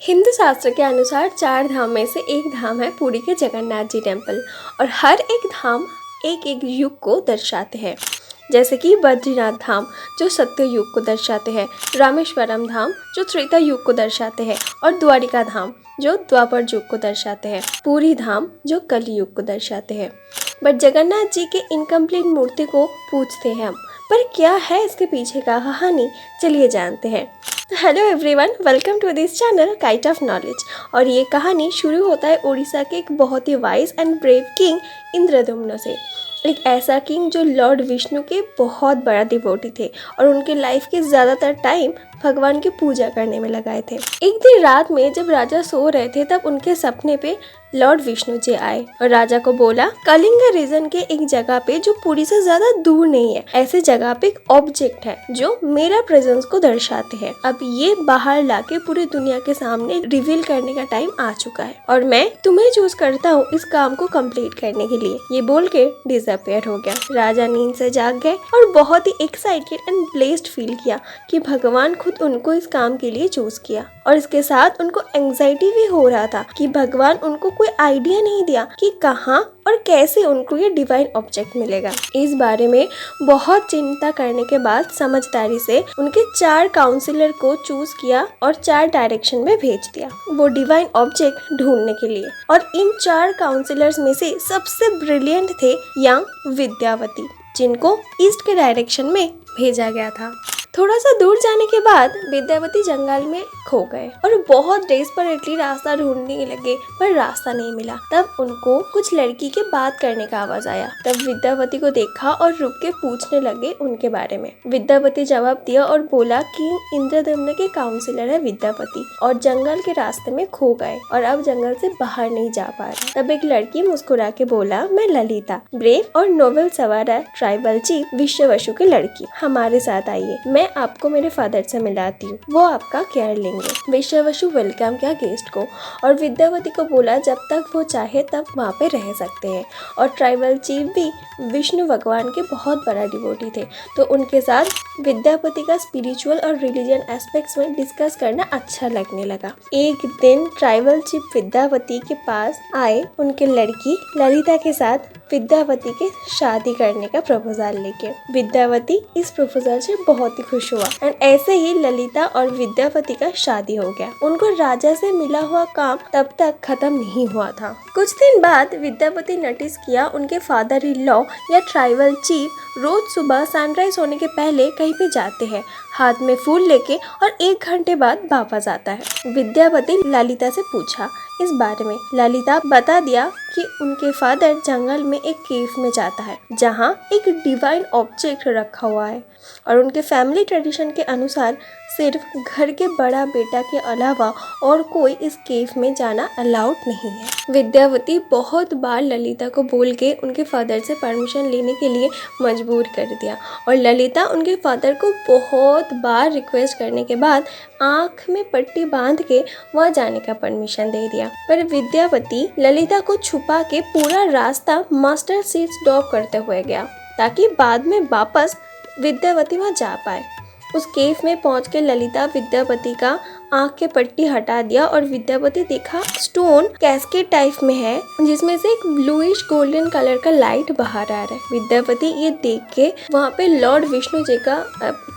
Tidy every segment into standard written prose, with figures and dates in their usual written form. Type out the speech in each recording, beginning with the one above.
हिंदू शास्त्र के अनुसार 4 धाम में से एक धाम है पुरी के जगन्नाथ जी टेम्पल और हर एक धाम एक एक युग को दर्शाते हैं। जैसे कि बद्रीनाथ धाम जो सत्य युग को दर्शाते हैं, रामेश्वरम धाम जो त्रेता युग को दर्शाते हैं और द्वारिका धाम जो द्वापर युग को दर्शाते हैं, पुरी धाम जो कली युग को दर्शाते हैं। बट जगन्नाथ जी के इनकम्प्लीट मूर्ति को पूछते हैं हम, पर क्या है इसके पीछे का कहानी, चलिए जानते हैं। Hello everyone, welcome to this channel Kite of Knowledge. और ये कहानी शुरू होता है उड़ीसा के एक बहुत ही वाइज एंड ब्रेव किंग इंद्रदम्न से। एक ऐसा किंग जो लॉर्ड विष्णु के बहुत बड़ा डिवोटी थे और उनके लाइफ के ज़्यादातर टाइम भगवान की पूजा करने में लगाए थे। एक दिन रात में जब राजा सो रहे थे तब उनके सपने पे लॉर्ड विष्णु जी आए और राजा को बोला, कलिंग रीजन के एक जगह पे जो पुरी से ज्यादा दूर नहीं है, ऐसे जगह पे एक ऑब्जेक्ट है जो मेरा प्रेजेंस को दर्शाते हैं। अब ये बाहर लाके पूरी दुनिया के सामने रिवील करने का टाइम आ चुका है और मैं तुम्हें चूज करता हूँ इस काम को कंप्लीट करने के लिए। ये बोल के डिसअपियर हो गया। राजा नींद से जाग गए और बहुत ही एक्साइटेड एंड ब्लेस्ड फील किया कि भगवान खुद उनको इस काम के लिए चूज किया। और इसके साथ उनको एंजाइटी भी हो रहा था कि भगवान उनको कोई आइडिया नहीं दिया कि कहाँ और कैसे उनको ये डिवाइन ऑब्जेक्ट मिलेगा। इस बारे में बहुत चिंता करने के बाद समझदारी से उनके 4 काउंसिलर को चूज किया और 4 डायरेक्शन में भेज दिया वो डिवाइन ऑब्जेक्ट ढूंढने के लिए। और इन 4 काउंसिलर्स में से सबसे ब्रिलियंट थे यंग विद्यावती, जिनको ईस्ट के डायरेक्शन में भेजा गया था। थोड़ा सा दूर जाने के बाद विद्यावती जंगल में खो गए और बहुत डेस्परेटली रास्ता ढूंढने लगे, पर रास्ता नहीं मिला। तब उनको कुछ लड़की के बात करने का आवाज आया। तब विद्यावती को देखा और रुक के पूछने लगे उनके बारे में। विद्यावती जवाब दिया और बोला कि इंद्रदम्न के काउंसिलर है विद्यावती और जंगल के रास्ते में खो गए और अब जंगल से बाहर नहीं जा पा रहे। तब एक लड़की मुस्कुरा के बोला, मैं ललिता, ब्रेव और नोबेल सवार ट्राइबल चीफ विश्ववसु की लड़की, हमारे साथ आइए, मैं आपको मेरे फादर से मिलाती हूँ, वो आपका केयर लेंगे। विश्ववसु वेलकम किया गेस्ट को और विद्यावती को बोला जब तक वो चाहे तब वहाँ पे रह सकते हैं। और ट्राइबल चीफ भी विष्णु भगवान के बहुत बड़ा डिवोटी थे, तो उनके साथ विद्यावती का स्पिरिचुअल और रिलीजियन एस्पेक्ट्स में डिस्कस करना अच्छा लगने लगा। एक दिन ट्राइबल चीफ विद्यावती के पास आए उनके लड़की ललिता के साथ विद्यावती के शादी करने का प्रपोजल लेके। विद्यावती इस प्रपोजल से बहुत ही खुश हुआ एंड ऐसे ही ललिता और विद्यावती का शादी हो गया। उनको राजा से मिला हुआ काम तब तक खत्म नहीं हुआ था। कुछ दिन बाद विद्यावती नोटिस किया उनके फादर इन लॉ या ट्राइबल चीफ रोज सुबह सनराइज होने के पहले कहीं पे जाते हैं हाथ में फूल लेके और 1 घंटे बाद वापस आता है। विद्यावती ललिता से पूछा इस बारे में। ललिता बता दिया कि उनके फादर जंगल में एक केव में जाता है जहाँ एक डिवाइन ऑब्जेक्ट रखा हुआ है और उनके फैमिली ट्रेडिशन के अनुसार सिर्फ घर के बड़ा बेटा के अलावा और कोई इस केव में जाना अलाउड नहीं है। विद्यावती बहुत बार ललिता को बोल के उनके फादर से परमिशन लेने के लिए मजबूर कर दिया और ललिता उनके फादर को बहुत बार रिक्वेस्ट करने के बाद आँख में पट्टी बांध के वहाँ जाने का परमिशन दे दिया। पर विद्यावती ललिता को छुपा के पूरा रास्ता मास्टर सीट्स ड्रॉप करते हुए गया ताकि बाद में वापस विद्यावती वहाँ जा पाए। उस केव में पहुंच के ललिता विद्यावती का आँख के पट्टी हटा दिया और विद्यावती देखा स्टोन कैस्केड टाइप में है जिसमें से एक ब्लूइश गोल्डन कलर का लाइट बाहर आ रहा है। विद्यावती ये देख के वहाँ पे लॉर्ड विष्णु जी का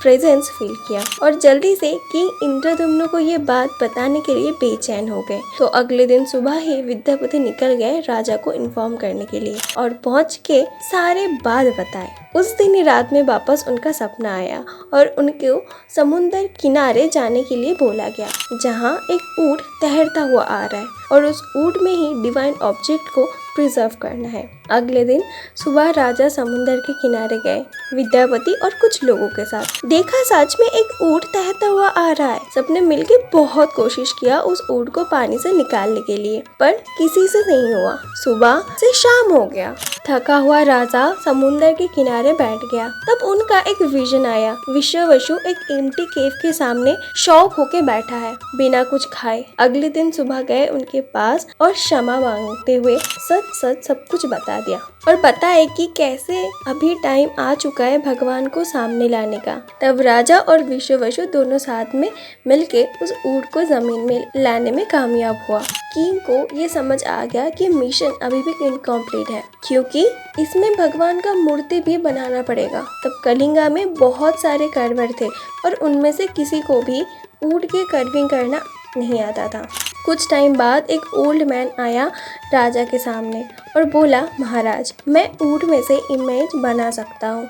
प्रेजेंस फील किया और जल्दी से किंग इंद्रदम्न को ये बात बताने के लिए बेचैन हो गए। तो अगले दिन सुबह ही विद्यावती निकल गए राजा को इन्फॉर्म करने के लिए और पहुँच के सारे बात बताए। उस दिन ही रात में वापस उनका सपना आया और उनको समुद्र किनारे जाने के लिए बोला गया जहाँ एक ऊंट तैरता हुआ आ रहा है और उस ऊंट में ही डिवाइन ऑब्जेक्ट को प्रिजर्व करना है। अगले दिन सुबह राजा समुद्र के किनारे गए विद्यावती और कुछ लोगों के साथ। देखा सच में एक ऊंट तैरता हुआ आ रहा है। सबने मिलकर बहुत कोशिश किया उस ऊंट को पानी से निकालने के लिए, पर किसी से नहीं हुआ। सुबह से शाम हो गया। थका हुआ राजा समुद्र के किनारे बैठ गया। तब उनका एक विजन आया। विश्ववसु एक एम्प्टी केव के सामने शौक होके बैठा है बिना कुछ खाए। अगले दिन सुबह गए उनके पास और क्षमा मांगते हुए सच सच सब कुछ बता दिया और बताए कि कैसे अभी टाइम आ चुका है भगवान को सामने लाने का। तब राजा और विश्ववसु दोनों साथ में मिलके उस ऊंट को जमीन में लाने में कामयाब हुआ। किंग को ये समझ आ गया कि मिशन अभी भी इनकम्प्लीट है, क्योंकि इसमें भगवान का मूर्ति भी बनाना पड़ेगा। तब कलिंगा में बहुत सारे कार्वर थे और उनमें से किसी को भी ऊंट के कर्विंग करना नहीं आता था। कुछ टाइम बाद एक ओल्ड मैन आया राजा के सामने और बोला, महाराज, मैं ऊंट में से इमेज बना सकता हूँ,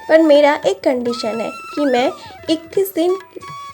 पर मेरा एक कंडीशन है कि मैं 21 दिन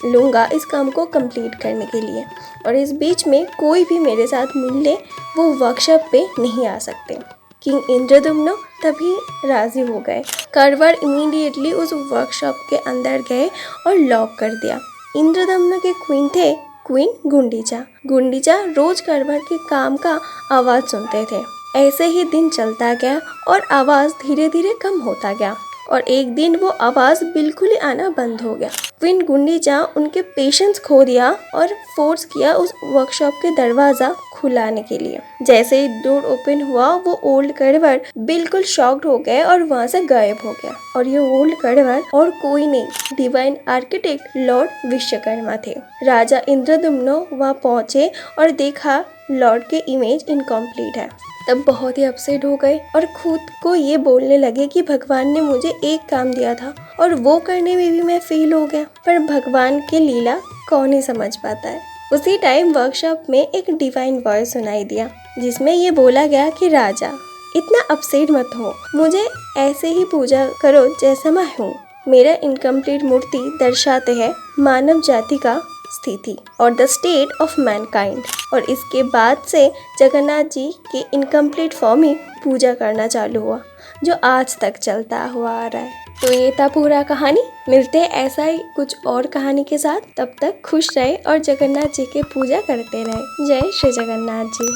लूँगा इस काम को कंप्लीट करने के लिए, और इस बीच में कोई भी मेरे साथ मिलने वो वर्कशॉप पे नहीं आ सकते। किंग इंद्रदुम्न तभी राजी हो गए। कार्वर इमीडिएटली उस वर्कशॉप के अंदर गए और लॉक कर दिया। इंद्रदम्न के क्वीन थे क्वीन गुंडीचा। गुंडीचा रोज कार्वर के काम का आवाज सुनते थे। ऐसे ही दिन चलता गया और आवाज धीरे धीरे कम होता गया और एक दिन वो आवाज बिल्कुल ही आना बंद हो गया। क्वीन गुंडीचा उनके पेशेंस खो दिया और फोर्स किया उस वर्कशॉप के दरवाजा खुलाने के लिए। जैसे ही डोर ओपन हुआ वो ओल्ड कार्वर बिल्कुल शॉक्ड हो गए और वहाँ से गायब हो गया। और ये ओल्ड कार्वर और कोई नहीं, डिवाइन आर्किटेक्ट लॉर्ड विश्वकर्मा थे। राजा इंद्रदुम्न वहाँ पहुँचे और देखा लॉर्ड के इमेज इनकम्प्लीट है। तब बहुत ही अपसेट हो गए और खुद को ये बोलने लगे कि भगवान ने मुझे एक काम दिया था और वो करने में भी मैं फेल हो गया। पर भगवान की लीला कौन ही समझ पाता है। उसी टाइम वर्कशॉप में एक डिवाइन वॉइस सुनाई दिया जिसमें ये बोला गया कि राजा, इतना अपसेट मत हो, मुझे ऐसे ही पूजा करो जैसा मैं हूँ। मेरा इनकम्प्लीट मूर्ति दर्शाते हैं मानव जाति का स्थिति और द स्टेट ऑफ मैनकाइंड। और इसके बाद से जगन्नाथ जी के इनकम्प्लीट फॉर्म ही पूजा करना चालू हुआ, जो आज तक चलता हुआ आ रहा है। तो ये था पूरा कहानी। मिलते हैं ऐसा ही कुछ और कहानी के साथ। तब तक खुश रहे और जगन्नाथ जी की पूजा करते रहे। जय श्री जगन्नाथ जी।